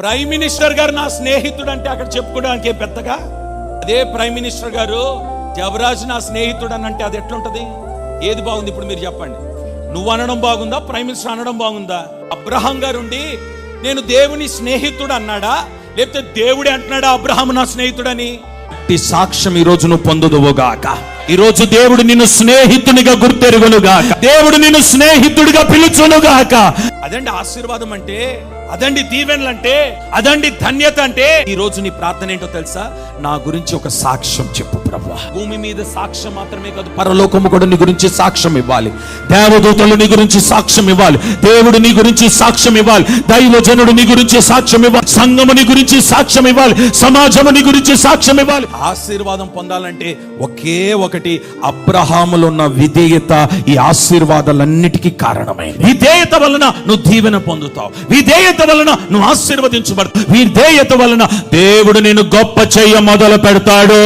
Prime minister గారు నా స్నేహితుడు అంటే అక్కడ చెప్పుకోవడానికి పెద్దగా, అదే ప్రైమ్ మినిస్టర్ గారు జవరాజ్ నా స్నేహితుడు అని అంటే అది ఎట్లుంటది? ఏది బాగుంది ఇప్పుడు మీరు చెప్పండి? నువ్వు అనడం బాగుందా, ప్రైమ్ మినిస్టర్ అనడం బాగుందా? అబ్రహాం గారు ఉండి నేను దేవుని స్నేహితుడు అన్నాడా, లేకపోతే దేవుడే అంటున్నాడా అబ్రహాం నా స్నేహితుడని? ఈ సాక్ష్యం ఈ రోజు నువ్వు పొందుదువుగాక. ఈ రోజు దేవుడు నిన్ను స్నేహితునిగా గుర్తెరుగునుగాక, దేవుడు నిన్ను స్నేహితుడిగా పిలుచునుగాక. అదండి ఆశీర్వాదం అంటే, అదండి దీవెనలు అంటే, అదండి ధన్యత అంటే. ఈ రోజు నీ ప్రార్థన ఏంటో తెలుసా? నా గురించి ఒక సాక్ష్యం చెప్పు ప్రభువా. భూమి మీద సాక్ష్యం మాత్రమే కాదు, పరలోకము కూడా నీ గురించి సాక్ష్యం ఇవ్వాలి. దేవదూతలు నీ గురించి సాక్ష్యం ఇవ్వాలి, దేవుడు నీ గురించి సాక్ష్యం ఇవ్వాలి, దైవజనుడు నీ గురించి సాక్ష్యం ఇవ్వాలి, సంఘము నీ గురించి సాక్ష్యం ఇవ్వాలి, సమాజము నీ గురించి సాక్ష్యం ఇవ్వాలి. ఆశీర్వాదం పొందాలంటే ఒకే ఒకటి, అబ్రహాములో ఉన్న విధేయత ఈ ఆశీర్వాదాలన్నిటికీ కారణమైంది. విధేయత వలన నువ్వు దీవెన పొందుతావు, విధేయత వలన నువ్వు ఆశీర్వదించబడతావు, విధేయత వలన దేవుడు నిన్ను గొప్ప చెయ్య మొదలు పెడతాడు.